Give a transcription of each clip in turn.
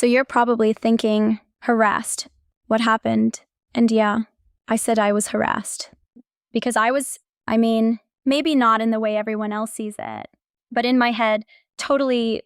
So you're probably thinking, harassed. What happened? And yeah, I said I was harassed. Because maybe not in the way everyone else sees it, but in my head, totally,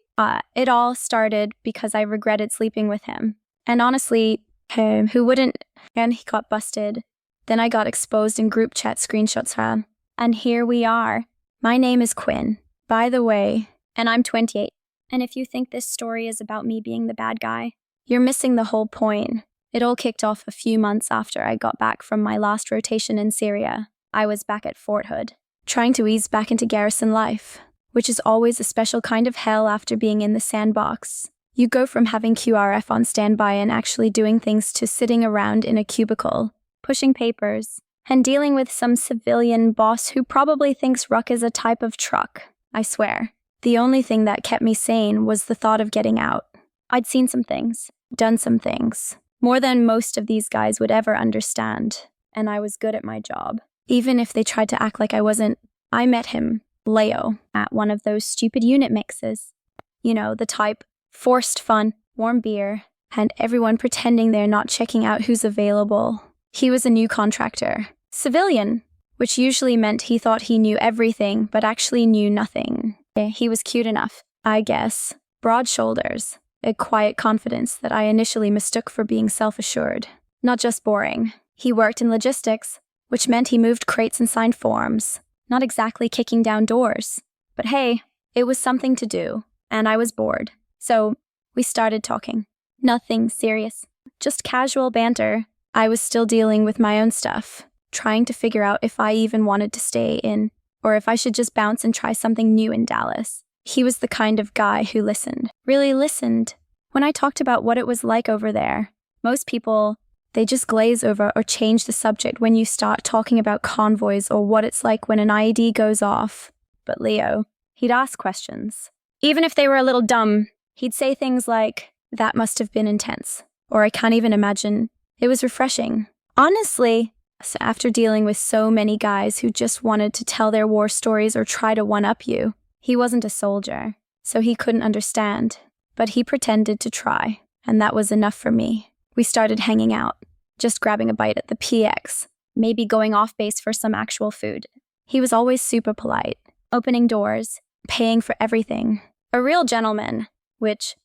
it all started because I regretted sleeping with him. And honestly, who wouldn't? And he got busted. Then I got exposed in group chat screenshots. And here we are. My name is Quinn, by the way, and I'm 28. And if you think this story is about me being the bad guy, you're missing the whole point. It all kicked off a few months after I got back from my last rotation in Syria. I was back at Fort Hood, trying to ease back into garrison life, which is always a special kind of hell after being in the sandbox. You go from having QRF on standby and actually doing things to sitting around in a cubicle, pushing papers, and dealing with some civilian boss who probably thinks Ruck is a type of truck. I swear. The only thing that kept me sane was the thought of getting out. I'd seen some things, done some things, more than most of these guys would ever understand, and I was good at my job. Even if they tried to act like I wasn't. I met him, Leo, at one of those stupid unit mixes. You know, the type, forced fun, warm beer, and everyone pretending they're not checking out who's available. He was a new contractor, civilian, which usually meant he thought he knew everything but actually knew nothing. He was cute enough, I guess. Broad shoulders, a quiet confidence that I initially mistook for being self-assured. Not just boring. He worked in logistics, which meant he moved crates and signed forms. Not exactly kicking down doors. But hey, it was something to do, and I was bored. So we started talking. Nothing serious. Just casual banter. I was still dealing with my own stuff, trying to figure out if I even wanted to stay in, or if I should just bounce and try something new in Dallas. He was the kind of guy who listened. Really listened. When I talked about what it was like over there, most people, they just glaze over or change the subject when you start talking about convoys or what it's like when an IED goes off. But Leo, he'd ask questions. Even if they were a little dumb, he'd say things like, "That must have been intense," or "I can't even imagine." It was refreshing. Honestly, after dealing with so many guys who just wanted to tell their war stories or try to one-up you, he wasn't a soldier, so he couldn't understand. But he pretended to try, and that was enough for me. We started hanging out, just grabbing a bite at the PX, maybe going off base for some actual food. He was always super polite, opening doors, paying for everything. A real gentleman, which,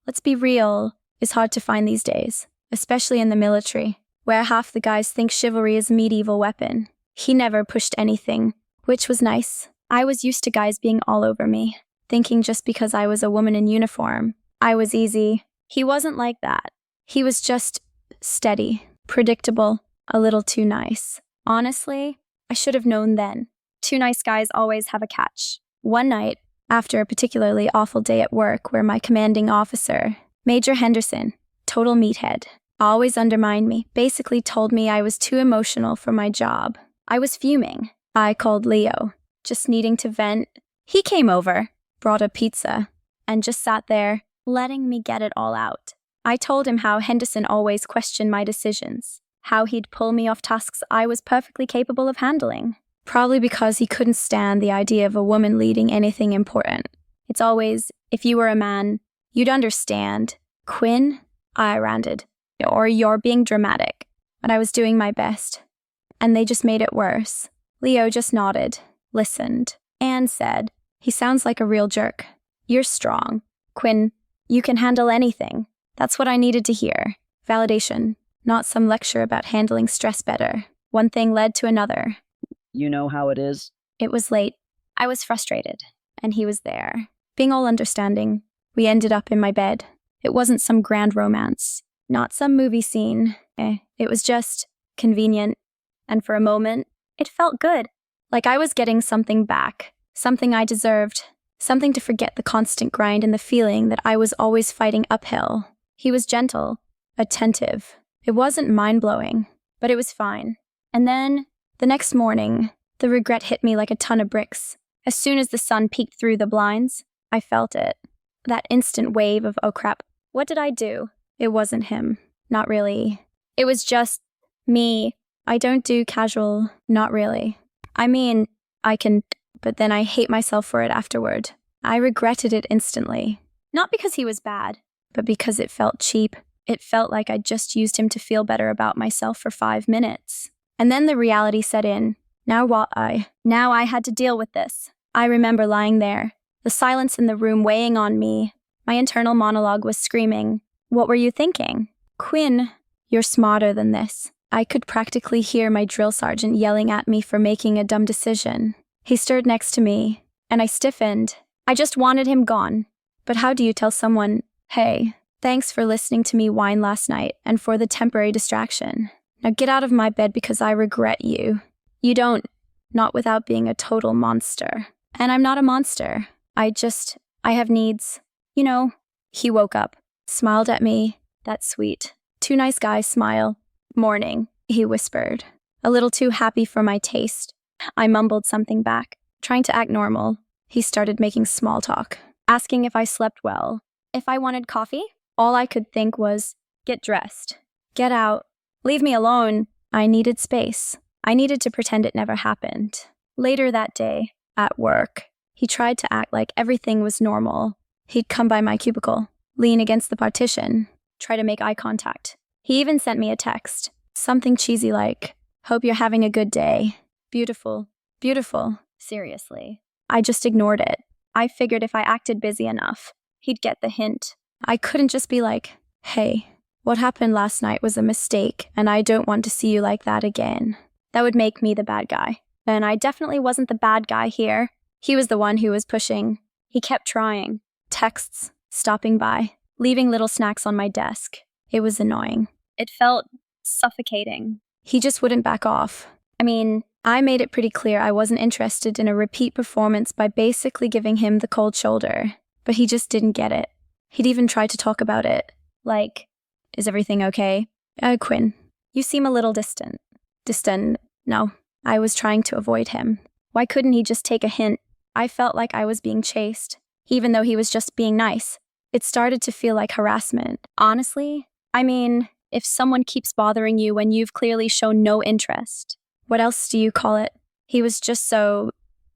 let's be real, is hard to find these days, especially in the military, where half the guys think chivalry is a medieval weapon. He never pushed anything, which was nice. I was used to guys being all over me, thinking just because I was a woman in uniform, I was easy. He wasn't like that. He was just steady, predictable, a little too nice. Honestly, I should have known then. Too nice guys always have a catch. One night, after a particularly awful day at work where my commanding officer, Major Henderson, total meathead, always undermined me, basically told me I was too emotional for my job. I was fuming. I called Leo, just needing to vent. He came over, brought a pizza, and just sat there, letting me get it all out. I told him how Henderson always questioned my decisions, how he'd pull me off tasks I was perfectly capable of handling. Probably because he couldn't stand the idea of a woman leading anything important. It's always, if you were a man, you'd understand. Quinn, I ranted. Or you're being dramatic. But I was doing my best. And they just made it worse. Leo just nodded, listened, and said, "He sounds like a real jerk. You're strong. Quinn, you can handle anything." That's what I needed to hear. Validation, not some lecture about handling stress better. One thing led to another. You know how it is? It was late. I was frustrated. And he was there. Being all understanding, we ended up in my bed. It wasn't some grand romance. Not some movie scene. It was just convenient. And for a moment, it felt good. Like I was getting something back. Something I deserved. Something to forget the constant grind and the feeling that I was always fighting uphill. He was gentle, attentive. It wasn't mind-blowing, but it was fine. And then, the next morning, the regret hit me like a ton of bricks. As soon as the sun peeked through the blinds, I felt it. That instant wave of, oh crap, what did I do? It wasn't him. Not really. It was just me. I don't do casual, not really. I mean, I can, but then I hate myself for it afterward. I regretted it instantly. Not because he was bad, but because it felt cheap, it felt like I just used him to feel better about myself for 5 minutes. And then the reality set in. Now I had to deal with this. I remember lying there, the silence in the room weighing on me. My internal monologue was screaming, "What were you thinking? Quinn, you're smarter than this." I could practically hear my drill sergeant yelling at me for making a dumb decision. He stood next to me, and I stiffened. I just wanted him gone. But how do you tell someone, "Hey, thanks for listening to me whine last night and for the temporary distraction. Now get out of my bed because I regret you." You don't, not without being a total monster. And I'm not a monster. I have needs. You know, he woke up, smiled at me. That's sweet. Too nice guy smile. "Morning," he whispered. A little too happy for my taste. I mumbled something back, trying to act normal. He started making small talk, asking if I slept well, if I wanted coffee. All I could think was, get dressed, get out, leave me alone. I needed space. I needed to pretend it never happened. Later that day, at work, he tried to act like everything was normal. He'd come by my cubicle, lean against the partition, try to make eye contact. He even sent me a text, something cheesy like, "Hope you're having a good day. Beautiful, beautiful." Seriously. I just ignored it. I figured if I acted busy enough, he'd get the hint. I couldn't just be like, "Hey, what happened last night was a mistake, and I don't want to see you like that again." That would make me the bad guy. And I definitely wasn't the bad guy here. He was the one who was pushing. He kept trying. Texts, stopping by, leaving little snacks on my desk. It was annoying. It felt suffocating. He just wouldn't back off. I mean, I made it pretty clear I wasn't interested in a repeat performance by basically giving him the cold shoulder. But he just didn't get it. He'd even tried to talk about it. Like, "Is everything okay? Quinn, you seem a little distant." Distant? No. I was trying to avoid him. Why couldn't he just take a hint? I felt like I was being chased, even though he was just being nice. It started to feel like harassment. Honestly, I mean, if someone keeps bothering you when you've clearly shown no interest, what else do you call it? He was just so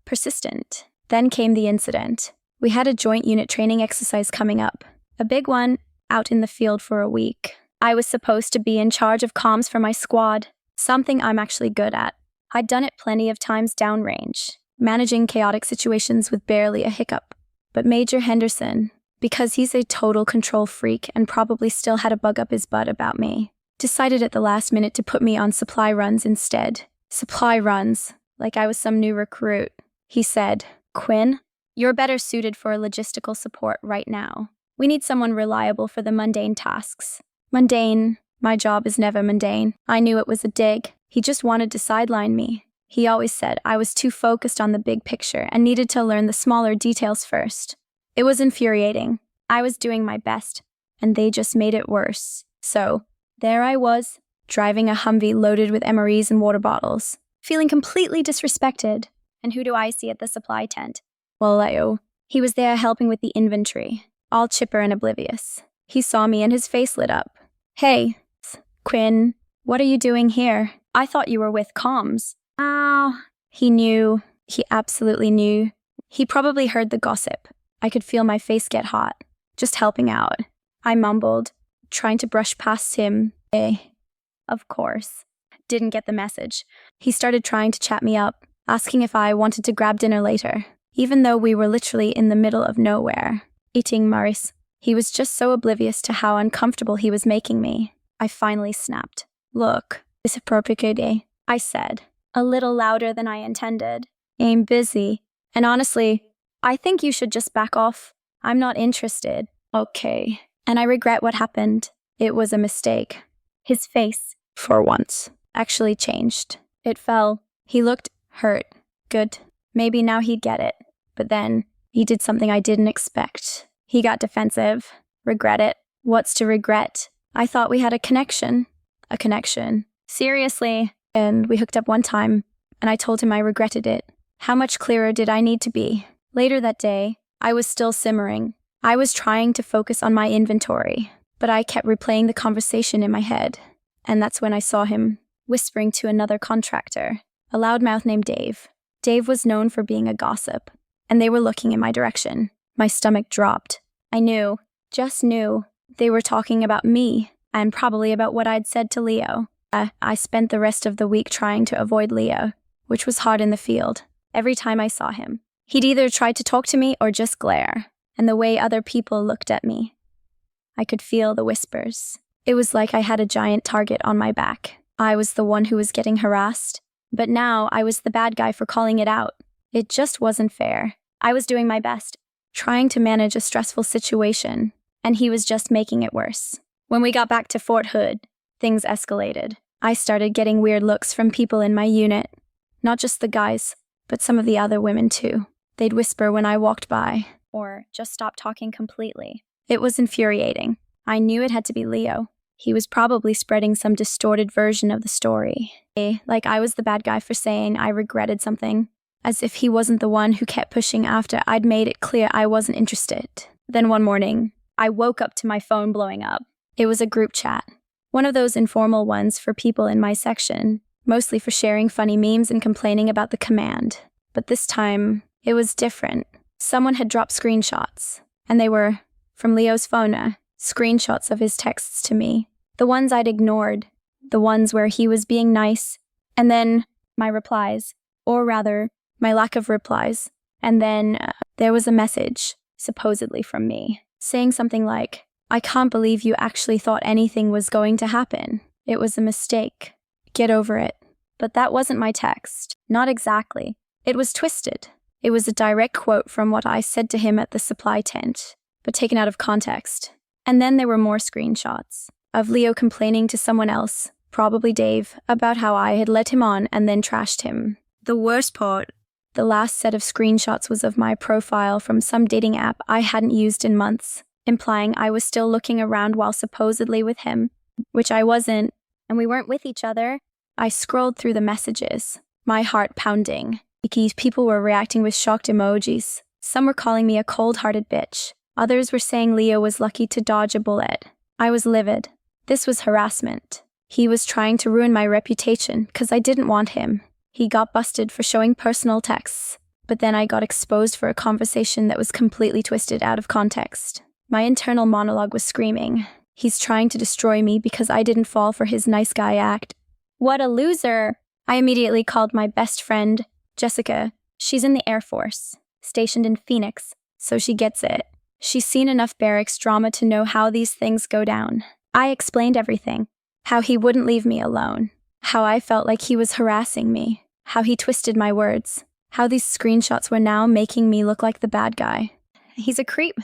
persistent. Then came the incident. We had a joint unit training exercise coming up. A big one, out in the field for a week. I was supposed to be in charge of comms for my squad, something I'm actually good at. I'd done it plenty of times downrange, managing chaotic situations with barely a hiccup. But Major Henderson, because he's a total control freak and probably still had a bug up his butt about me, decided at the last minute to put me on supply runs instead. Supply runs, like I was some new recruit. He said, "Quinn, you're better suited for logistical support right now. We need someone reliable for the mundane tasks." Mundane? My job is never mundane. I knew it was a dig. He just wanted to sideline me. He always said I was too focused on the big picture and needed to learn the smaller details first. It was infuriating. I was doing my best, and they just made it worse. So, there I was, driving a Humvee loaded with MREs and water bottles, feeling completely disrespected. And who do I see at the supply tent? Well, Leo. He was there helping with the inventory, all chipper and oblivious. He saw me and his face lit up. "Hey, Quinn, what are you doing here? I thought you were with comms." He knew. He absolutely knew. He probably heard the gossip. I could feel my face get hot. Just helping out. I mumbled, trying to brush past him. Of course. Didn't get the message. He started trying to chat me up, asking if I wanted to grab dinner later, even though we were literally in the middle of nowhere, eating Maris. He was just so oblivious to how uncomfortable he was making me. I finally snapped. "Look, it's appropriate," I said, a little louder than I intended. "I'm busy, and honestly, I think you should just back off. I'm not interested." "Okay." And I regret what happened. It was a mistake. His face, for once, actually changed. It fell. He looked hurt. Good. Maybe now he'd get it. But then, he did something I didn't expect. He got defensive. Regret it. What's to regret? I thought we had a connection. A connection. Seriously. And we hooked up one time, and I told him I regretted it. How much clearer did I need to be? Later that day, I was still simmering. I was trying to focus on my inventory, but I kept replaying the conversation in my head. And that's when I saw him, whispering to another contractor, a loudmouth named Dave. Dave was known for being a gossip, and they were looking in my direction. My stomach dropped. I knew, just knew, They were talking about me, and probably about what I'd said to Leo. I spent the rest of the week trying to avoid Leo, which was hard in the field. Every time I saw him, he'd either try to talk to me or just glare, and the way other people looked at me, I could feel the whispers. It was like I had a giant target on my back. I was the one who was getting harassed, but now I was the bad guy for calling it out. It just wasn't fair. I was doing my best, trying to manage a stressful situation, and he was just making it worse. When we got back to Fort Hood, things escalated. I started getting weird looks from people in my unit. Not just the guys, but some of the other women too. They'd whisper when I walked by, or just stop talking completely. It was infuriating. I knew it had to be Leo. He was probably spreading some distorted version of the story. Like I was the bad guy for saying I regretted something, as if he wasn't the one who kept pushing after I'd made it clear I wasn't interested. Then one morning, I woke up to my phone blowing up. It was a group chat. One of those informal ones for people in my section, mostly for sharing funny memes and complaining about the command. But this time, it was different. Someone had dropped screenshots, and they were from Leo's phone, screenshots of his texts to me. The ones I'd ignored, the ones where he was being nice, and then my replies, or rather, my lack of replies. And then there was a message, supposedly from me, saying something like, "I can't believe you actually thought anything was going to happen. It was a mistake. Get over it." But that wasn't my text. Not exactly. It was twisted. It was a direct quote from what I said to him at the supply tent, but taken out of context. And then there were more screenshots of Leo complaining to someone else, probably Dave, about how I had led him on and then trashed him. The worst part, the last set of screenshots was of my profile from some dating app I hadn't used in months, implying I was still looking around while supposedly with him, which I wasn't, and we weren't with each other. I scrolled through the messages, my heart pounding. People were reacting with shocked emojis. Some were calling me a cold-hearted bitch. Others were saying Leo was lucky to dodge a bullet. I was livid. This was harassment. He was trying to ruin my reputation because I didn't want him. He got busted for showing personal texts, but then I got exposed for a conversation that was completely twisted out of context. My internal monologue was screaming. He's trying to destroy me because I didn't fall for his nice guy act. What a loser! I immediately called my best friend, Jessica. She's in the Air Force, stationed in Phoenix, so she gets it. She's seen enough barracks drama to know how these things go down. I explained everything. How he wouldn't leave me alone. How I felt like he was harassing me. How he twisted my words. How these screenshots were now making me look like the bad guy. He's a creep.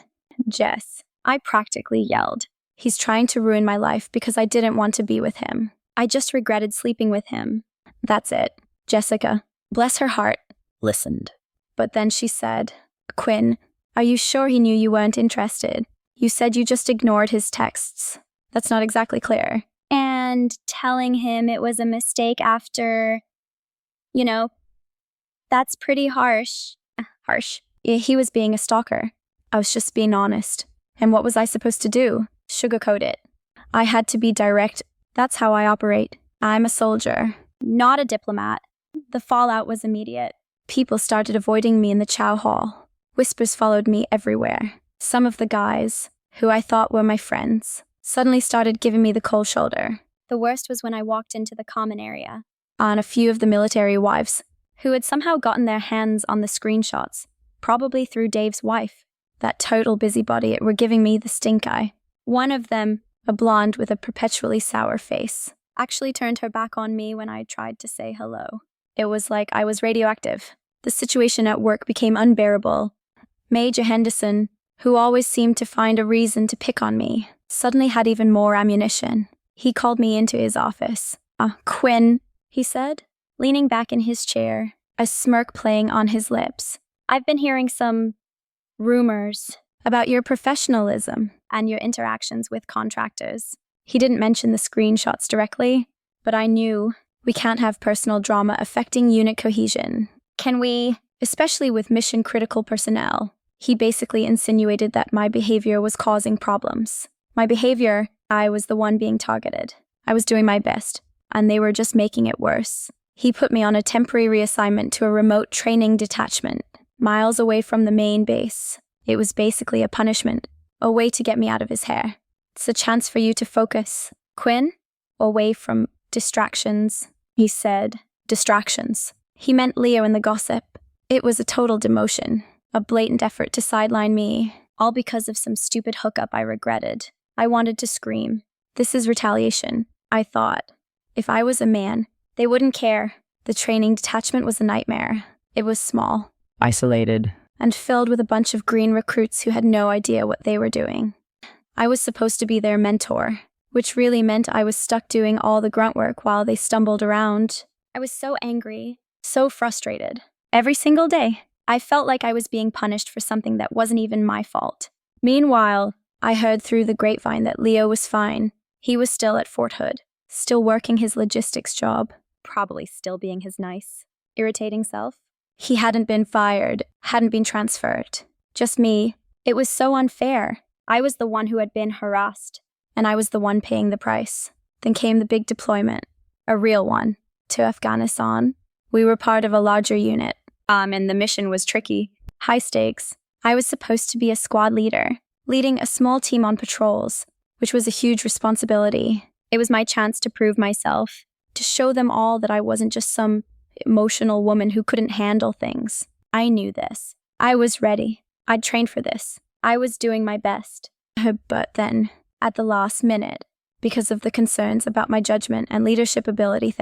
Jess, I practically yelled. He's trying to ruin my life because I didn't want to be with him. I just regretted sleeping with him. That's it. Jessica, bless her heart, listened. But then she said, "Quinn, are you sure he knew you weren't interested? You said you just ignored his texts. That's not exactly clear." And telling him it was a mistake after, that's pretty harsh. Harsh. He was being a stalker. I was just being honest. And what was I supposed to do? Sugarcoat it. I had to be direct. That's how I operate. I'm a soldier, not a diplomat. The fallout was immediate. People started avoiding me in the chow hall. Whispers followed me everywhere. Some of the guys, who I thought were my friends, suddenly started giving me the cold shoulder. The worst was when I walked into the common area. On a few of the military wives, who had somehow gotten their hands on the screenshots, probably through Dave's wife. That total busybody were giving me the stink eye. One of them, a blonde with a perpetually sour face, actually turned her back on me when I tried to say hello. It was like I was radioactive. The situation at work became unbearable. Major Henderson, who always seemed to find a reason to pick on me, suddenly had even more ammunition. He called me into his office. "Quinn," he said, leaning back in his chair, a smirk playing on his lips. "I've been hearing some rumors about your professionalism and your interactions with contractors." He didn't mention the screenshots directly, but I knew we can't have personal drama affecting unit cohesion. Can we, especially with mission-critical personnel? He basically insinuated that my behavior was causing problems. My behavior, I was the one being targeted. I was doing my best, and they were just making it worse. He put me on a temporary reassignment to a remote training detachment, miles away from the main base. It was basically a punishment, a way to get me out of his hair. It's a chance for you to focus. Quinn, away from distractions. He said, distractions. He meant Leo and the gossip. It was a total demotion, a blatant effort to sideline me, all because of some stupid hookup I regretted. I wanted to scream. This is retaliation, I thought. If I was a man, they wouldn't care. The training detachment was a nightmare. It was small, Isolated. and filled with a bunch of green recruits who had no idea what they were doing. I was supposed to be their mentor, which really meant I was stuck doing all the grunt work while they stumbled around. I was so angry, so frustrated. Every single day, I felt like I was being punished for something that wasn't even my fault. Meanwhile, I heard through the grapevine that Leo was fine. He was still at Fort Hood, still working his logistics job, probably still being his nice, irritating self. He hadn't been fired, hadn't been transferred. Just me. It was so unfair. I was the one who had been harassed, and I was the one paying the price. Then came the big deployment, a real one, to Afghanistan. We were part of a larger unit, and the mission was tricky. High stakes. I was supposed to be a squad leader, leading a small team on patrols, which was a huge responsibility. It was my chance to prove myself, to show them all that I wasn't just some emotional woman who couldn't handle things. I knew this. I was ready. I'd trained for this. I was doing my best. But then, at the last minute, because of the concerns about my judgment and leadership ability,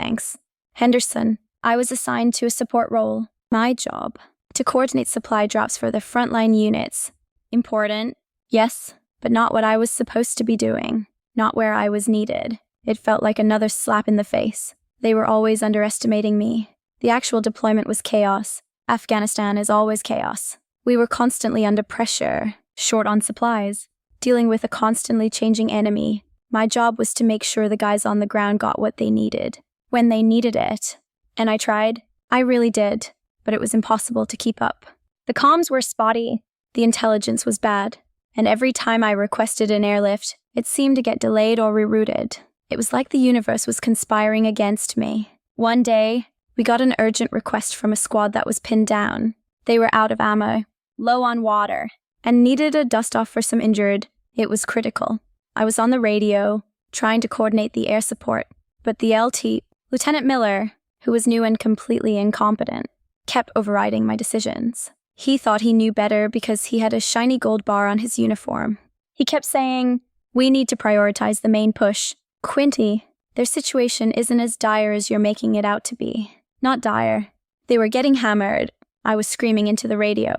Henderson, I was assigned to a support role. My job, to coordinate supply drops for the frontline units. Important, yes, but not what I was supposed to be doing. Not where I was needed. It felt like another slap in the face. They were always underestimating me. The actual deployment was chaos. Afghanistan is always chaos. We were constantly under pressure, short on supplies, dealing with a constantly changing enemy. My job was to make sure the guys on the ground got what they needed, when they needed it. And I tried. I really did. But it was impossible to keep up. The comms were spotty. The intelligence was bad. And every time I requested an airlift, it seemed to get delayed or rerouted. It was like the universe was conspiring against me. One day, we got an urgent request from a squad that was pinned down. They were out of ammo, low on water, and needed a dust-off for some injured. It was critical. I was on the radio, trying to coordinate the air support, but the LT, Lieutenant Miller, who was new and completely incompetent, kept overriding my decisions. He thought he knew better because he had a shiny gold bar on his uniform. He kept saying, "We need to prioritize the main push. Quinty, their situation isn't as dire as you're making it out to be." Not dire. They were getting hammered. I was screaming into the radio,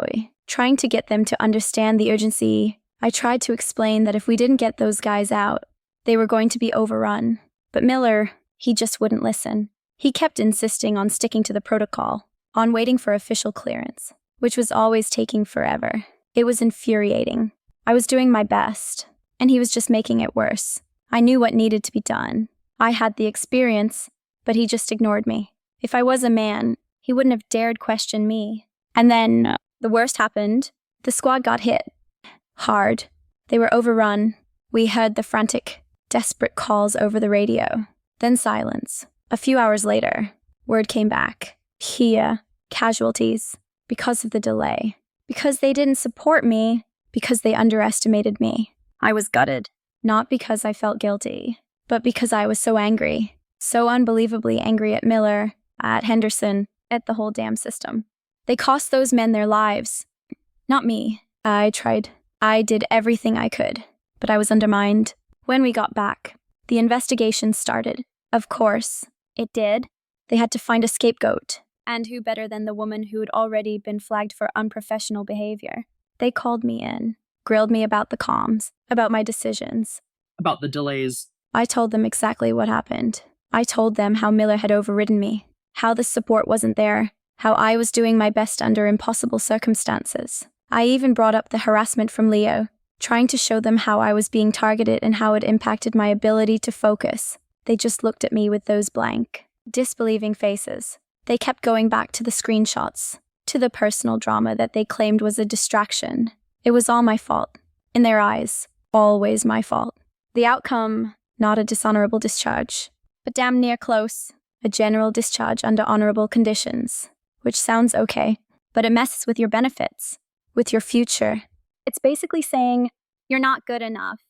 trying to get them to understand the urgency. I tried to explain that if we didn't get those guys out, they were going to be overrun. But Miller, he just wouldn't listen. He kept insisting on sticking to the protocol, on waiting for official clearance, which was always taking forever. It was infuriating. I was doing my best, and he was just making it worse. I knew what needed to be done. I had the experience, but he just ignored me. If I was a man, he wouldn't have dared question me. And then the worst happened. The squad got hit. Hard. They were overrun. We heard the frantic, desperate calls over the radio. Then silence. A few hours later, word came back. Here, casualties. Because of the delay. Because they didn't support me. Because they underestimated me. I was gutted. Not because I felt guilty, but because I was so angry. So unbelievably angry at Miller, at Henderson, at the whole damn system. They cost those men their lives. Not me. I tried. I did everything I could, but I was undermined. When we got back, the investigation started. Of course, it did. They had to find a scapegoat. And who better than the woman who had already been flagged for unprofessional behavior? They called me in, grilled me about the comms, about my decisions. About the delays. I told them exactly what happened. I told them how Miller had overridden me, how the support wasn't there, how I was doing my best under impossible circumstances. I even brought up the harassment from Leo, trying to show them how I was being targeted and how it impacted my ability to focus. They just looked at me with those blank, disbelieving faces. They kept going back to the screenshots, to the personal drama that they claimed was a distraction. It was all my fault. In their eyes, always my fault. The outcome, not a dishonorable discharge, but damn near close. A general discharge under honorable conditions, which sounds okay, but it messes with your benefits, with your future. It's basically saying, you're not good enough.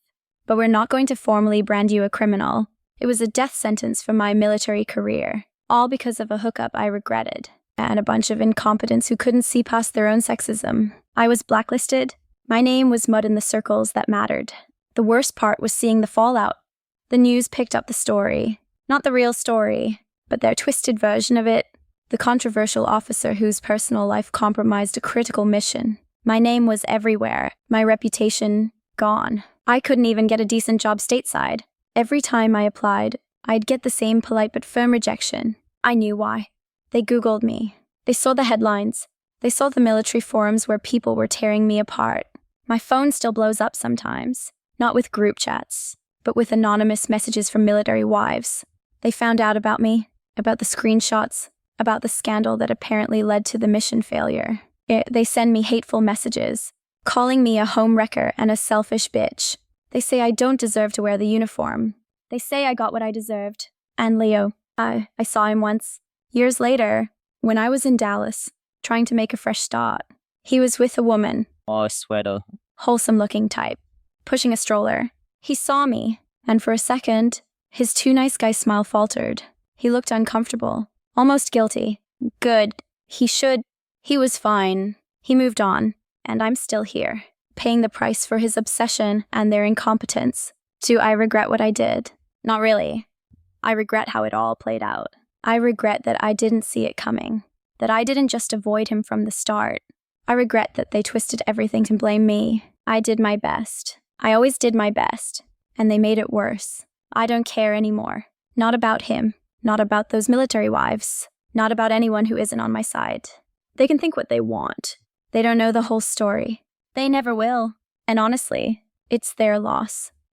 but we're not going to formally brand you a criminal. It was a death sentence for my military career, all because of a hookup I regretted, and a bunch of incompetents who couldn't see past their own sexism. I was blacklisted. My name was mud in the circles that mattered. The worst part was seeing the fallout. The news picked up the story. Not the real story, but their twisted version of it. The controversial officer whose personal life compromised a critical mission. My name was everywhere. My reputation gone. I couldn't even get a decent job stateside. Every time I applied, I'd get the same polite but firm rejection. I knew why. They Googled me. They saw the headlines. They saw the military forums where people were tearing me apart. My phone still blows up sometimes. Not with group chats, but with anonymous messages from military wives. They found out about me, about the screenshots, about the scandal that apparently led to the mission failure. They send me hateful messages, calling me a home wrecker and a selfish bitch. They say I don't deserve to wear the uniform. They say I got what I deserved. And Leo, I saw him once. Years later, when I was in Dallas, trying to make a fresh start. He was with a woman. Oh, sweater. Wholesome-looking type, pushing a stroller. He saw me, and for a second, his too nice guy smile faltered. He looked uncomfortable, almost guilty. Good. He was fine. He moved on, and I'm still here, paying the price for his obsession and their incompetence. Do I regret what I did? Not really. I regret how it all played out. I regret that I didn't see it coming, that I didn't just avoid him from the start. I regret that they twisted everything to blame me. I did my best. I always did my best, and they made it worse. I don't care anymore. Not about him, not about those military wives, not about anyone who isn't on my side. They can think what they want. They don't know the whole story. They never will. And honestly, it's their loss.